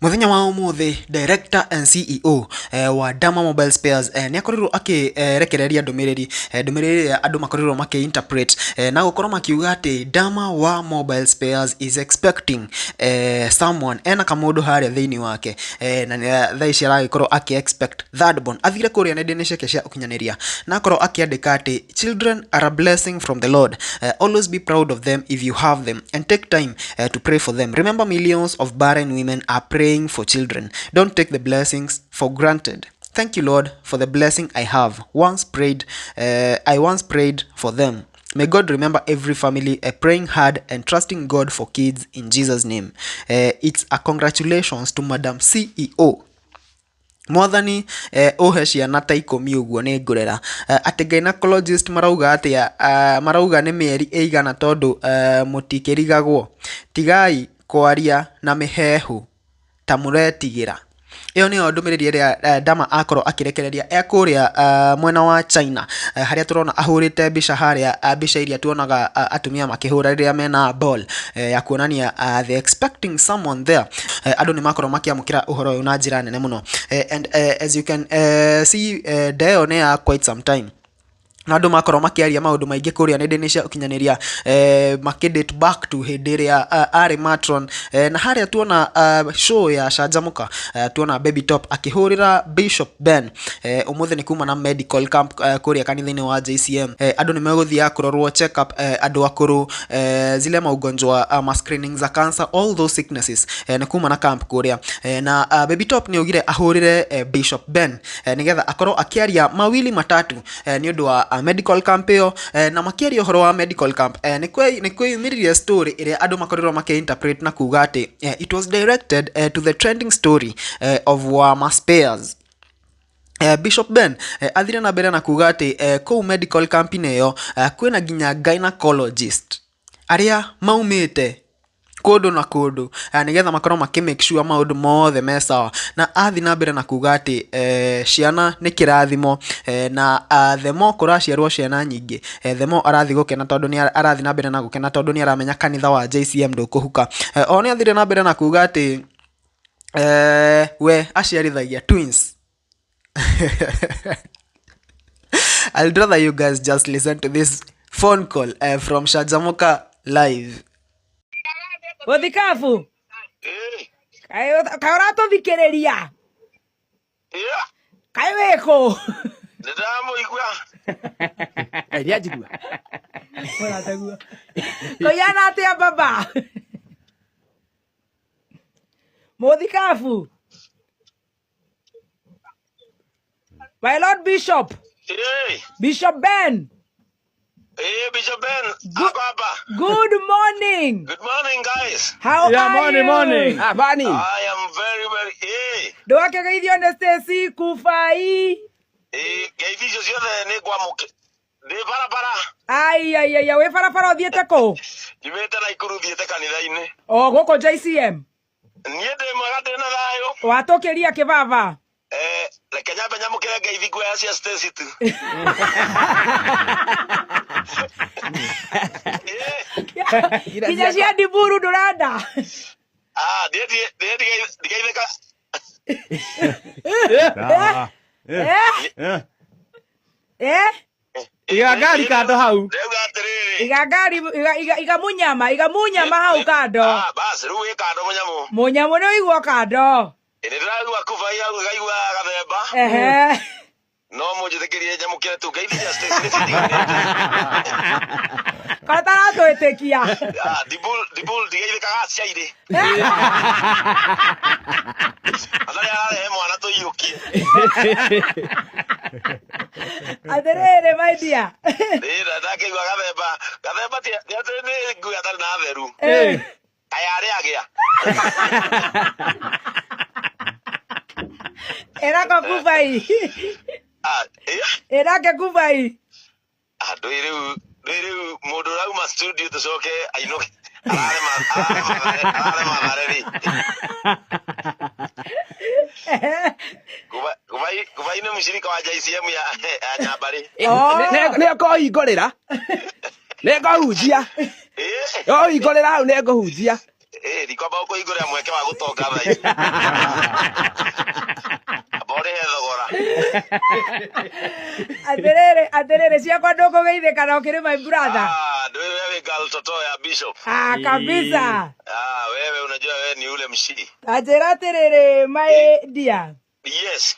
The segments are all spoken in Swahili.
Muthenya wa umuthi director and CEO wa Dama Mobile Spares ni akorirwo akirekereria ndumiriri ya andu makorirwo maki-interpret na gukorwo makiuga ati Dama wa Mobile Spares is expecting someone ena kamundu haria thiini wake na thaa ici aragikorwo aki-expect third born. Athire kuria nenda-ini ciake cia ukinyaniria na akorwo akiandika ati children are a blessing from the Lord, always be proud of them if you have them and take time to pray for them. Remember, millions of barren women are praying for children. Don't take the blessings for granted. Thank you, Lord, for the blessing I have. I once prayed for them. May God remember every family praying hard and trusting God for kids in Jesus' name. It's a congratulations to Madam CEO. Mwathani ohe ciana ta 10 uguo ni ngurera ati gynecologist marauga atia marauga ni mieri eigana tondu mutikirigagwo. Tigai kwaria na mihehu ta muretigira. Iyo ni ndumiriri iria Dama akorwo akirekereria ekuria mwena wa China haria turona ahurite mbica haria mbica iria tuonaga atumia makihura riria mena ball ya kuonania they expecting someone there. Andu ni makorwo makiamukira uhoro uyu na njira nene muno and as you can see deo ne ya quite some time na andu makorwo makiaria maundu maingi kuria nenda-ini cia ukinyaniria makidate back to hindi iria ari matron na haria tuona show ya Shajamuka tuona Baby Top akihurira Bishop Ben umuthi ni kuma na medical camp kuria kanitha-ini wa JCM. Andu ni meguthia kurorwo check up andu akuru zile maugonjwa ma screening za cancer, all those sicknesses ni kuma na camp kuria na Baby Top ni ugire ahurire Bishop Ben nigetha akorwo akiaria mawili matatu ni undu wa medical camp yo na makiaria uhoro wa medical camp ni kwiyumiriria story iria andu makorirwo maki-interpret na kuga ati it was directed to the trending story of Wama Spares. Bishop Ben athire na mbere na kuga ati kou medical camp neyo kwina nginya gynecologist aria maumite kundu na kundu nigetha makorwo make sure maundu mothe me sawa na athi na mbere na kuga ati ciana ni kirathimo na the more kuraciarwo ciana nyingi the more arathi gukena tondu ni arathi na mbere na gukena tondu ni aramenya kanitha wa JCM ndukuhuka. Oni athire na mbere na kuga ati we aciarithagia twins. I'd rather you guys just listen to this phone call from Shajamuka live. Bothikabu kai uratuthikiriria kai weko ndamuigua iria njigua urataguo koyana atia baba Bothikabu my Lord Bishop Bishop Ben. Bishop Ben, Baba. Good morning. Good morning, guys. How are you? Morning. Bani. I am very. Do wake gaithio ne Stacy Kufai. Gaithio ciothe ni kwamuke. Ndi barabara. Ai, we barabara uthiete ku? Jimete na ikuru thiete kanitha-ini. O guko JCM. Nie ndi mwega ndina thayo. Watukiria kibaba. Reke nyambe nyamukire ngeithi ngwea cia Stacy tu. Kinya cia Ndiburu ndurenda. Ndigeithika. Iga ngari kando hau. Reuga atiriri. Iga ngari igamunyama hau kando. Basi riu wi kando munyamu. Munyamu ni uigwo kando. Ndiragua Kufai au gaigua gathemba. No munjithikirie nyamukire tu ngeithi cia Stacy Katara twetikia. Dibul ndigeithikaga ciairi. Athari ararehe mwana tuiyukie. Aterere my dear. Ndira ndakigua gathemba ti atini ngui atari na theru. Ayari agia. Era Kufai. Era ke Kufai. Riu mundu rauma studio tucoke ainuke. Arare magareri. Kufai ni mushirika wa JCM ya Nyambari. Neko hingurira. Neko hunjia. Yo hingurira hau neko hunjia. Di kwa ba ko igore mweke wa gutonga thai. Bore thogora. Aterere ciakwa ndũkũgeithĩka na ũkĩrĩ my brother. Wewe girl toto ya Bishop. Kabisa. Wewe unajua wewe ni ule mshiri. Ajera aterere my dear. Yes.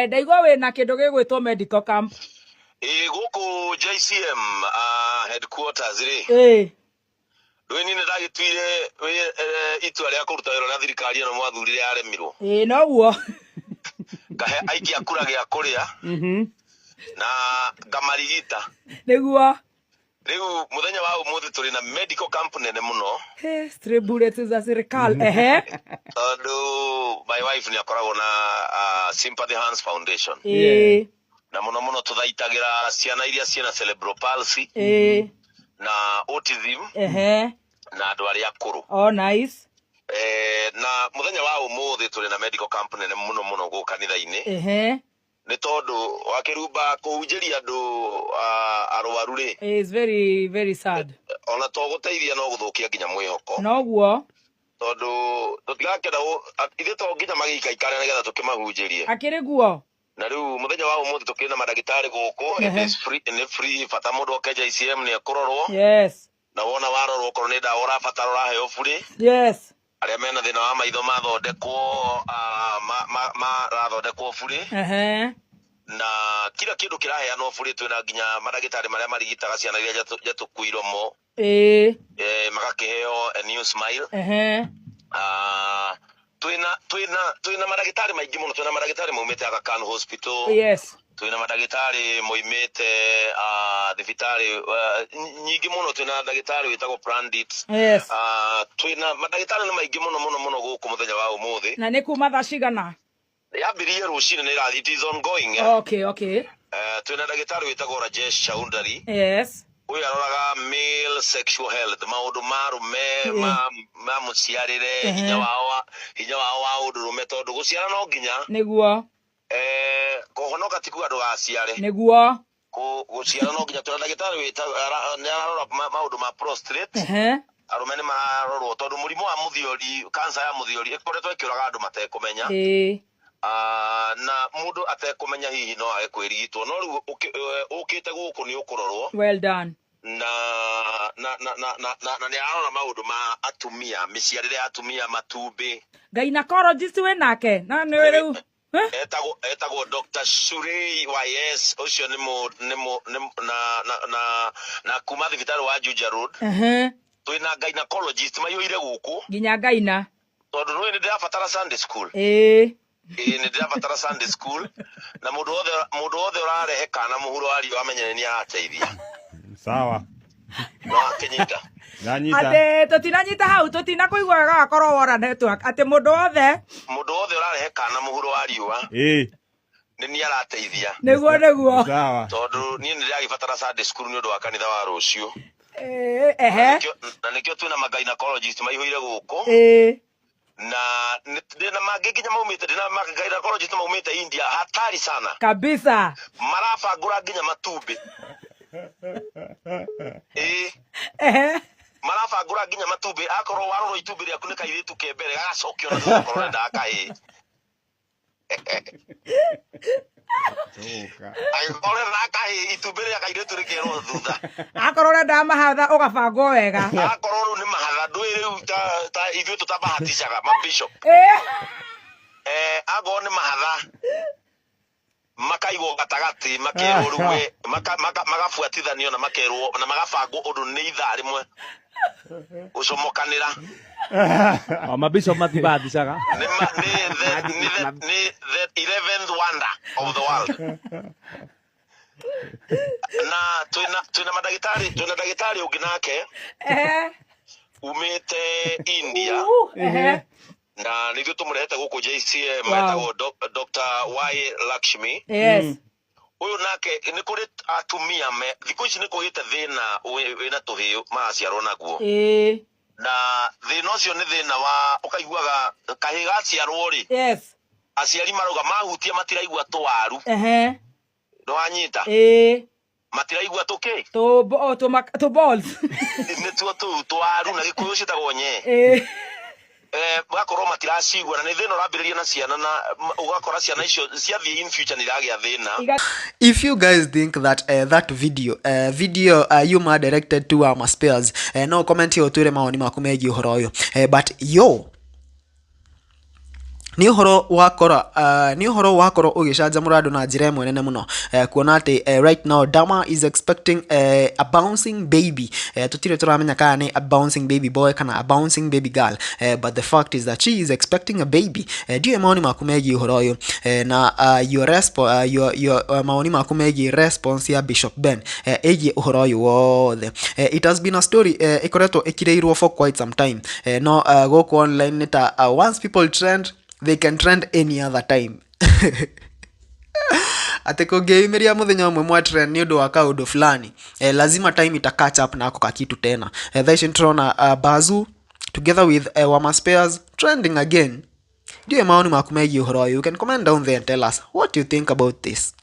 Ndaigua wĩna kĩndũ gĩgwĩtwo medical camp. Guku JCM headquarters ri. Rĩu ni ndagĩtuire itua rĩa kũruta wĩra na thirikari ĩno mwathurire yaremirwo. Noguo. Kahe aikia kura gĩa kũrĩa. Na ngamarigita. Nĩguo. Rĩu muthenya wa ũmũthĩ tũrĩ na medical camp nene mũno. Distributed za serikali. Tondũ my wife nĩ akoragwo na Sympathy Hands Foundation. Na mũno tũthaitagĩra ciana iria ciena cerebral palsy. Na autism. Na andũ arĩa akũrũ. Oh nice. Na muthenya wa ũmũthĩ tũrĩ na medical camp nene mũno gũkũ kanitha-inĩ. Nĩ tondũ wakĩrumba kũhunjĩria andũ arwaru rĩ. It's very very sad. Ona to gũteithia no gũthũkia nginya mwĩhoko. Noguo. Tondũ tũtigakĩenda ithuĩ to nginya magĩikaikare nĩgetha tũkĩmahunjĩrie. Akĩrĩ guo. Na rĩu mũthenya wa ũmũthĩ tũkĩrĩ na mandagĩtarĩ gũkũ. Nĩ free bata mũndũ oke JCM nĩ ekũrorwo. Yes. Na wona warorwo okorwo nĩ ndawa ũrabatara ũraheo bure. Yes. Arĩa mena thĩna wa maitho mathondekwo marathondekwo bure. Na kila kĩndũ kĩraheanwo bure. Twĩna nginya mandagĩtarĩ marĩa marigitaga ciana iria njatũku iromo. Magakĩheo a new smile. Twĩna mandagĩtarĩ maingĩ mũno. Twĩna mandagĩtarĩ maumĩte Aga Khan Hospital. Yes. Twĩna mandagĩtarĩ moimĩte thibitarĩ nyingĩ mũno. Twĩna ndagĩtarĩ wĩtagwo Brandit. Yes. Twĩna mandagĩtarĩ nĩ maingĩ mũno gũkũ mũthenya wa ũmũthĩ. Na nĩ kuma thaa cigana? Yambĩrĩirie rũcinĩ nĩ ĩrathiĩ. It is ongoing. Okay. Twĩna ndagĩtarĩ wĩtagwo Rajesh Chaudhary. Yes. Ũyũ aroraga male sexual health, maũndũ ma arũme ma mũciarĩre, hinya wao wa ũndũrũme, tondũ gũciara no nginya. Nĩguo. Kũhonoka ti kuga ndũgaciare. Nĩguo. Gũciara no nginya. Twĩna ndagĩtarĩ nĩ ararora maũndũ ma prostate. Arũme nĩ mararorwo tondũ mũrimũ wa mũthiori, kanca ya mũthiori ĩkoretwo ĩkĩũraga andũ matekũmenya. Na mũndũ atekũmenya hihi no age kwĩrigitwo. No rĩu ũkĩte gũkũ nĩ ũkũrorwo. Well done. Na nĩ ararora maũndũ ma atumia, mĩciarĩre ya atumia, matumbĩ. Gynecologist we nake na nĩ rĩu etagwo Dr. Surey YS. Ũcio na kuma thibitarĩ wa Juja Road. Twĩna gynecologist maiyũire gũkũ. Nginya gaina. Tondũ nĩ ndĩrabatara Sunday school. Nĩ ndĩrabatara Sunday school. Na mũndũ wothe ũrarehe kana mũhuro wa riũa amenye nĩ arateithia. Sawa. No akĩnyita. Ate tũtinanyita hau tũtinakũigua wega wakorwo wora network. Ate mũndũ wothe ũrarehe kana mũhuro wa riũa. Nĩ arateithia. Nĩguo. Sawa. Tondũ niĩ nĩ ndĩrabatara Sunday school nĩ ũndũ wa kanitha wa rũciũ. Na nĩkĩo twĩna ma-gynecologist maihũire gũkũ. Na ndĩna mangĩ nginya maumĩte. Ndĩna ma-gynecologist maumĩte India. Hatari sana. Kabisa. Marabangũra nginya matumbĩ. Marabangũra nginya matumbĩ. Akorwo warorwo itumbĩ rĩaku nĩ kairĩtu kembere gagacokio na gũkorwo nenda kahĩ. Agĩkorwo na kahĩ itumbĩ rĩa kairĩtu rĩkerwo thutha. Akorwo ũrenda mahatha ũgabangwo wega. Akorwo rĩu nĩ mahatha ndũĩ rĩu ta ithuĩ tũtabahatishaga mabishop. Akorwo nĩ mahatha makaigwo gatagatĩ makerwo rĩu magabuatithanio na makerwo na magabangwo ũndũ nĩ ithaa rĩmwe gũcomokanĩra. Mabishop matibahatishaga. Nĩ the 11th wonder of the world. Na twĩna ndagĩtarĩ ũngĩ nake umĩte India. Na nĩthuĩ tũmũrehete gũkũ JCM etagwo Dr. Y Lakshmi. Ũyũ nake nĩ kũrĩ atumia thikũ ici nĩ kũgĩte thĩna wĩna tũhĩũ maraciarwo naguo. Na thĩna ũcio nĩ thĩna wa ũkaiguaga kahĩ gaciarwo rĩ. Aciari marauga mahutia matiraigua tũwaru. Nĩwanyita. Matiraigua tũ balls. Nĩtuo tũu tũwaru na Gĩkũyũ ciĩtagwo nye. gakorwo matiracigua na nĩ thĩna ũrambĩrĩria na ciana na ugakora ciana icio ciathiĩ in future nĩ iragĩa thĩna. If you guys think that that video Yuma directed to Wama Spears, no comment here utwire maoni maku megiĩ ũhoro ũyũ, but yo ni uhoro wakoro ugicanjamura andu na njira imwe nene muno, kuona ati right now Dama is expecting a bouncing baby. Tutire turamenya kana ni a bouncing baby boy kana a bouncing baby girl, but the fact is that she is expecting a baby. Ndio maoni maku megiĩ uhoro uyu, na your maoni maku megiĩ response ya Bishop Ben egiĩ uhoro uyu wothe. It has been a story ikoretwo ikireirwo for quite some time, no goku online nita once people trend they can trend any other time. Ate kungeimeria muthenya umwe mwa trend ni undu wa kaundu fulani, lazima time ita catch up na ako kakitu tena. Thaish introna Bazu together with Wama Spears trending again. Ndio maoni maku megiĩ uhoro uyu. You can comment down there and tell us what you think about this.